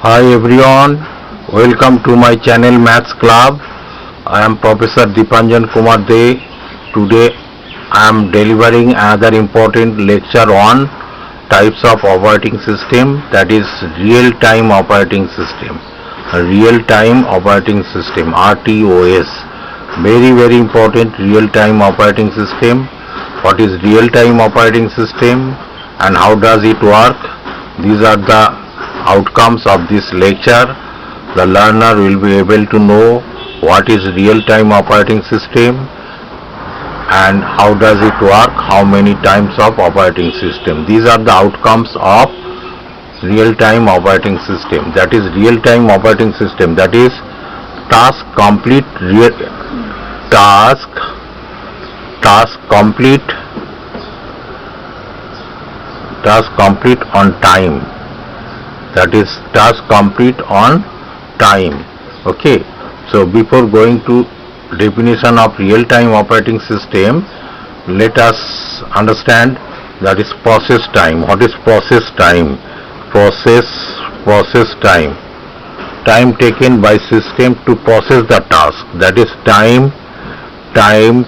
Hi everyone, welcome to my channel Maths Club. I am Professor Dipanjan Kumar De. Today I am delivering another important lecture on types of operating system, that is real-time operating system. Real-time operating system, RTOS. Very important real-time operating system. What is real-time operating system and how does it work? These are the outcomes of this lecture. The learner will be able to know what is real-time operating system and how does it work, how many types of operating system. These are the outcomes of real-time operating system. That is real-time operating system, that is task complete on time. That is task complete on time. Okay, so before going to definition of real-time operating system, let us understand that is process time. What is process time? Process time taken by system to process the task. That is time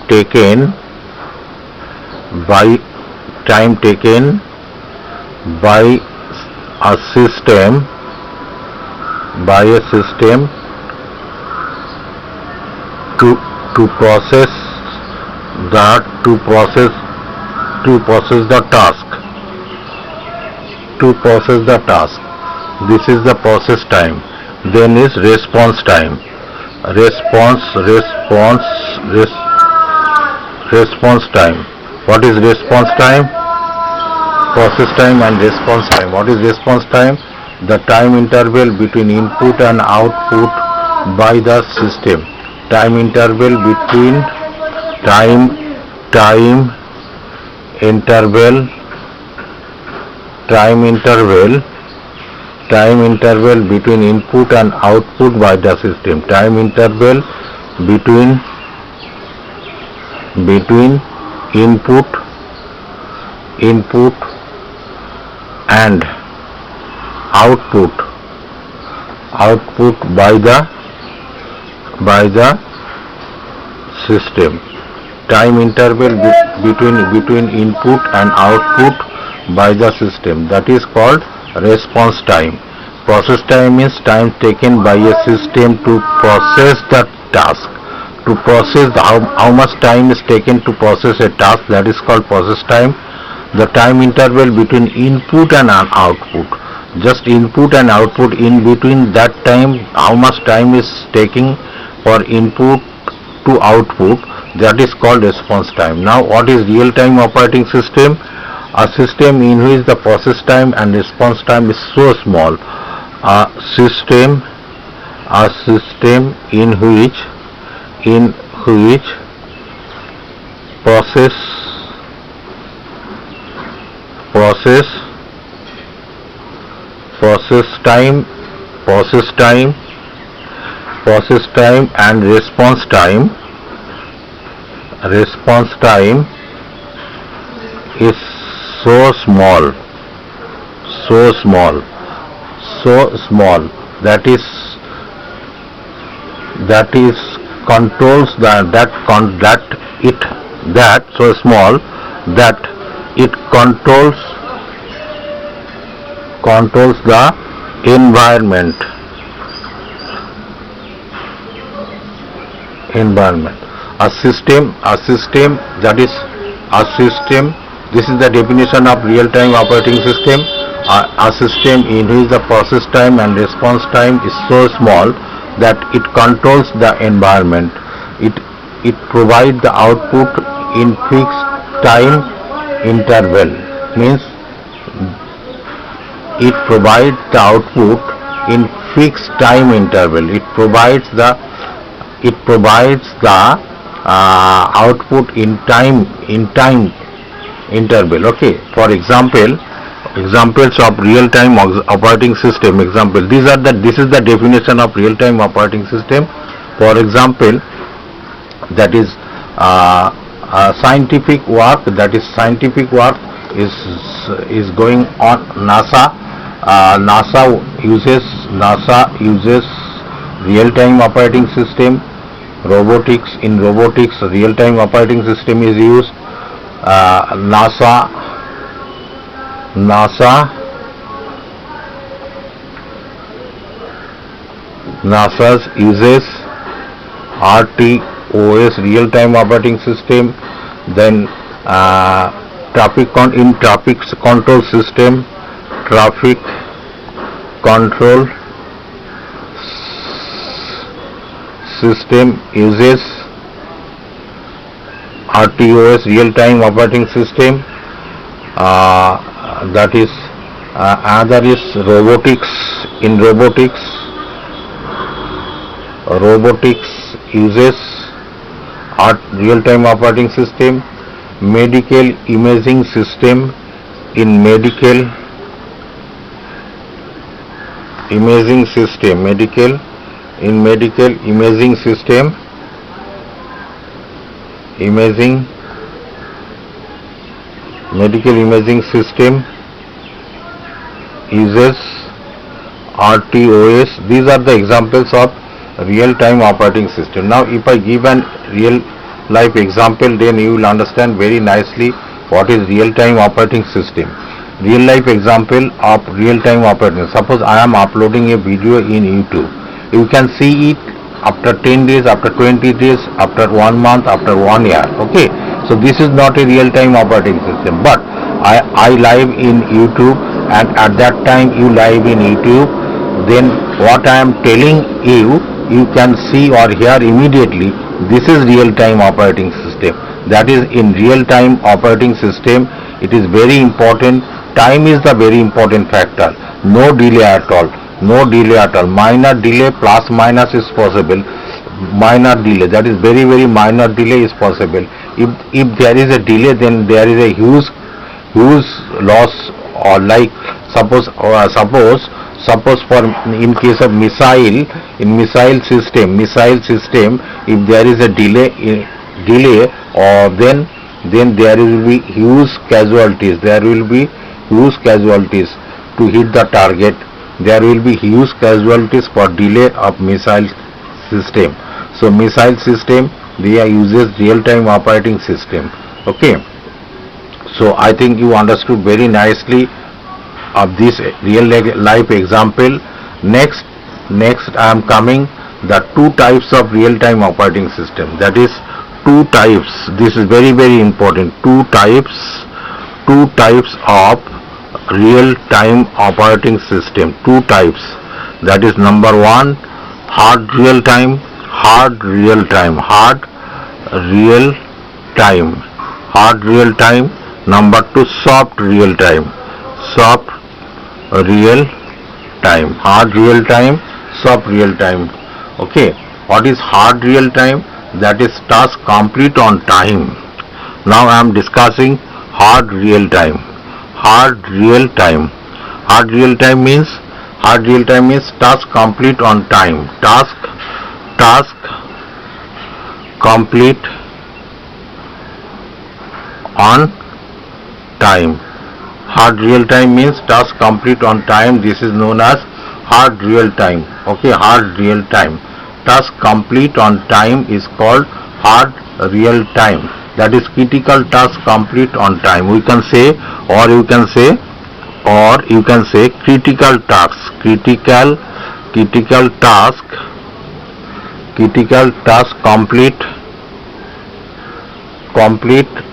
taken by a system to process the task. This is the process time. Then is response time. Response time. What is response time? Process time and response time. What is response time? The time interval between input and output by the system. Time interval between between input and output by the system. Time interval between input and output by the system. Time interval between input and output by the system, that is called response time. Process time is time taken by a system to process the task. To process how much time is taken to process a task, that is called process time. The time interval between input and output, just input and output, in between that time how much time is taking for input to output, that is called response time. Now what is real-time operating system? A system in which the process time and response time is so small. A system in which process time and response time is so small that it controls the environment. A system, this is the definition of real-time operating system. A system in which the process time and response time is so small that it controls the environment. It provides the output in fixed time interval. Means it provides the output in fixed time interval. It provides the output in time interval. Okay, for examples of real-time operating system. This is the definition of real-time operating system. For example, that is scientific work. Is going on. NASA uses NASA uses real-time operating system. Robotics, in robotics, real-time operating system is used. NASA uses RTOS, real-time operating system. Then traffic control system, traffic control system uses RTOS, real-time operating system. That is another is robotics. In robotics uses real-time operating system. Medical imaging system, in medical imaging system uses RTOS. These are the examples of real-time operating system. Now if I give an real life example, then you will understand very nicely what is real-time operating system. Real life example of real-time operating. Suppose I am uploading a video in YouTube. You can see it after 10 days, after 20 days, after 1 month, after 1 year. Okay, so this is not a real-time operating system, but I live in YouTube, and at that time you live in YouTube, then what I am telling you, you can see or hear immediately. This is real-time operating system. That is, in real-time operating system, it is very important. Time is the very important factor. No delay at all. Minor delay, plus minus is possible. Minor delay, that is very minor delay is possible. If there is a delay, then there is a huge loss. Or like suppose for in case of missile system, if there is a delay, or then there will be huge casualties. To hit the target. There will be huge casualties for delay of missile system. So missile system, they uses real-time operating system. Okay, so I think you understood very nicely of this real life example. Next I am coming the two types of real-time operating system. That is two types. This is very important. Two types of real-time operating system. Two types. That is, number one, hard real time. Number two, soft real time. Hard real time, soft real time. Okay, what is hard real time? That is task complete on time. Now I am discussing hard real time. Hard real time means task complete on time. Task complete on time. Hard real time means task complete on time. This is known as hard real time. Okay, hard real time. Task complete on time is called hard real time. That is critical task complete on time. We can say, or you can say critical task. Critical task complete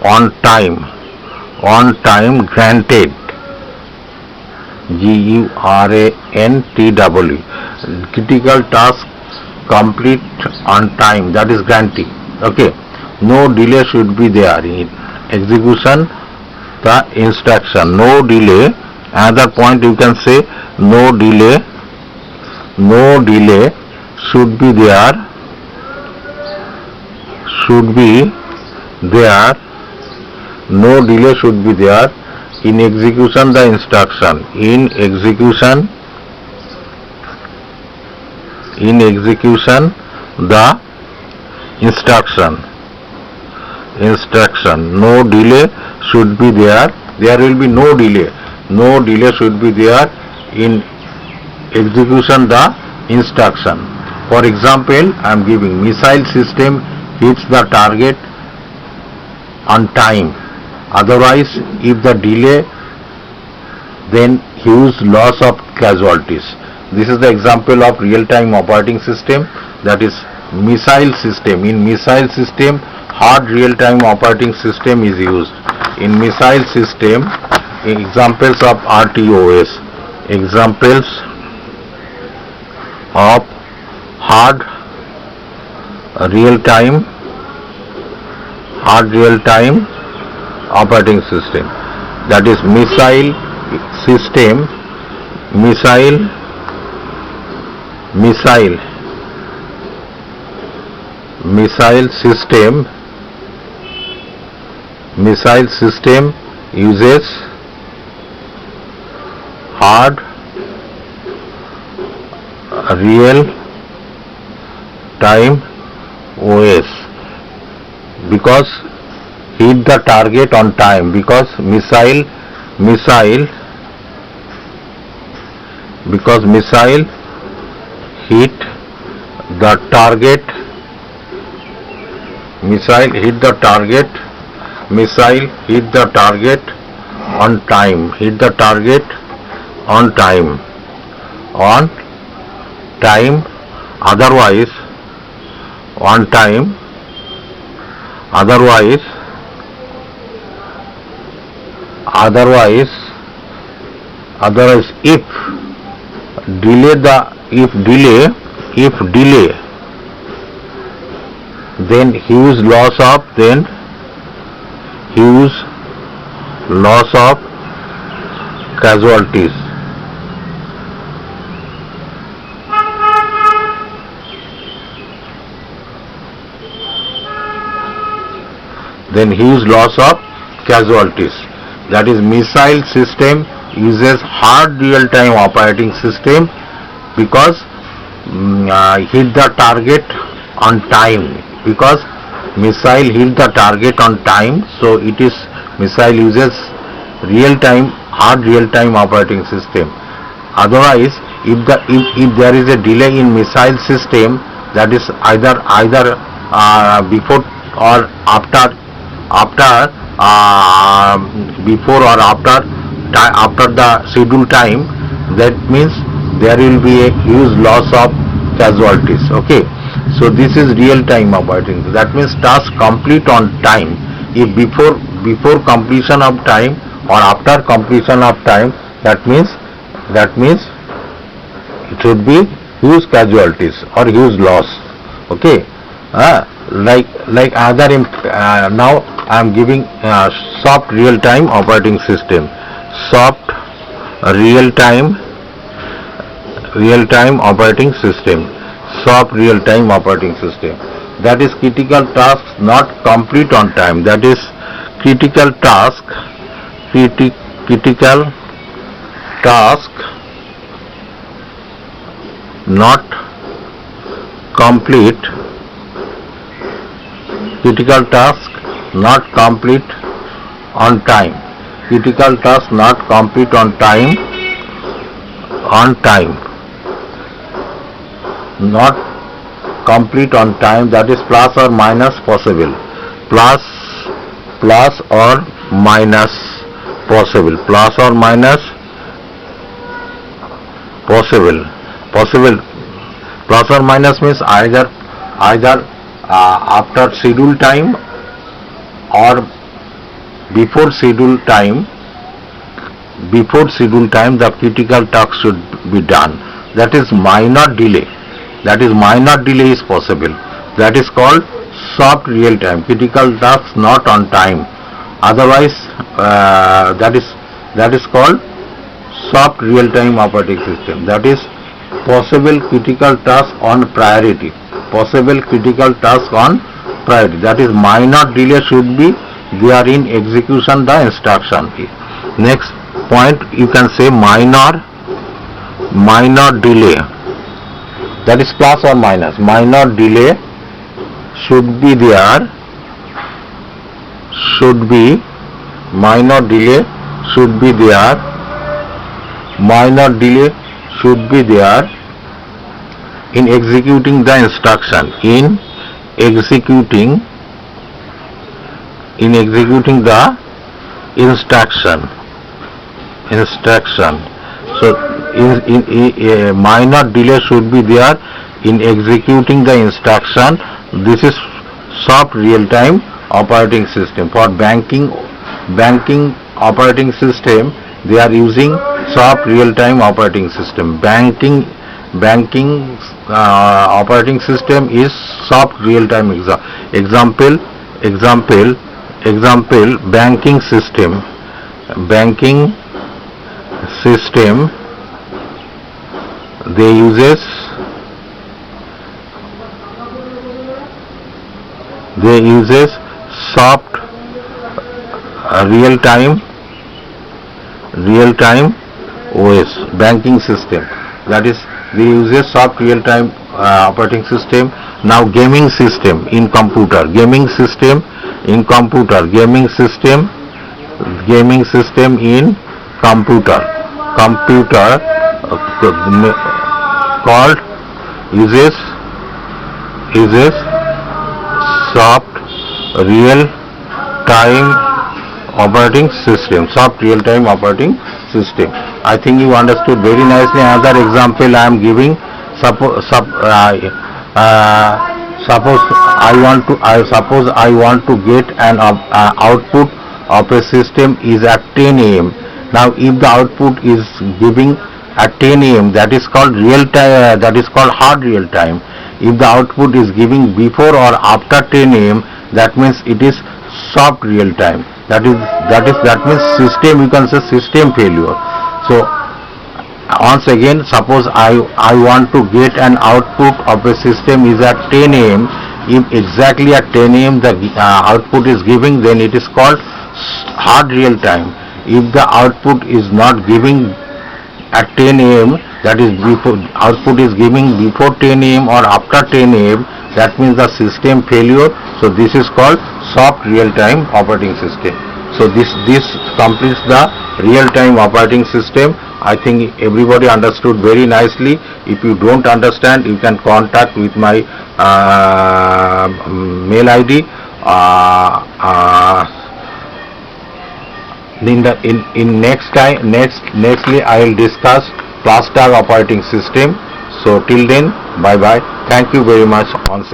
on time. Granted. GURANTW. Critical task complete on time, that is granting. Okay, no delay should be there in execution the instruction. No delay. Another point you can say, no delay should be there no delay should be there in execution the instruction. In execution the instruction. No delay should be there. There will be no delay should be there in execution the instruction. For example, I am giving missile system hits the target on time. Otherwise, if the delay, then huge loss of casualties. This is the example of real-time operating system, that is missile system. In missile system, hard real-time operating system is used. In missile system, examples of RTOS, examples of hard real-time operating system, that is missile system, missile system uses hard real time OS because hit the target on time, because missile hit the target on time, otherwise if delay then huge loss of casualties. That is missile system uses hard real-time operating system because hit the target on time, because missile hit the target on time, so it is missile uses hard real-time operating system. Otherwise, if there is a delay in missile system, that is either before or after the scheduled time, that means there will be a huge loss of casualties. Okay, so this is real time operating. That means task complete on time. If before completion of time or after completion of time, that means it should be huge casualties or huge loss. Okay, like other now I am giving soft real time operating system. Soft real time operating system. That is critical tasks not complete on time. That is critical task not complete on time. That is plus or minus possible. Plus or minus means either after scheduled time or before scheduled time, the critical task should be done. That is minor delay is possible. That is called soft real time. Critical tasks not on time. Otherwise, that is called soft real time operating system. That is possible critical task on priority. That is minor delay should be there in execution the instruction. Next point, you can say minor delay. That is plus or minus. Minor delay should be there. Minor delay should be there in executing the instruction, in executing the instruction. So a minor delay should be there in executing the instruction. This is soft real-time operating system. For banking operating system, they are using soft real-time operating system. Banking operating system is soft real-time. Example, banking system. They uses soft real-time OS banking system. That is, they uses soft real-time operating system. Now gaming system in computer. Gaming system in computer called uses soft real-time operating system. I think you understood very nicely. Another example I am giving. Suppose I want to get an output of a system is at 10 a.m. Now if the output is giving at 10 a.m. that is called real time, that is called hard real time. If the output is giving before or after 10 a.m. that means it is soft real time. That means system, you can say system failure. So once again, suppose I want to get an output of a system is at 10 a.m. If exactly at 10 a.m. the output is giving, then it is called hard real time. If the output is not giving at 10 a.m., that is before output is giving before 10 a.m. or after 10 a.m., that means the system failure. So this is called soft real time operating system. So this completes the real time operating system. I think everybody understood very nicely. If you don't understand, you can contact with my mail ID. Nextly I will discuss Plastar operating system. So till then, bye bye. Thank you very much once again.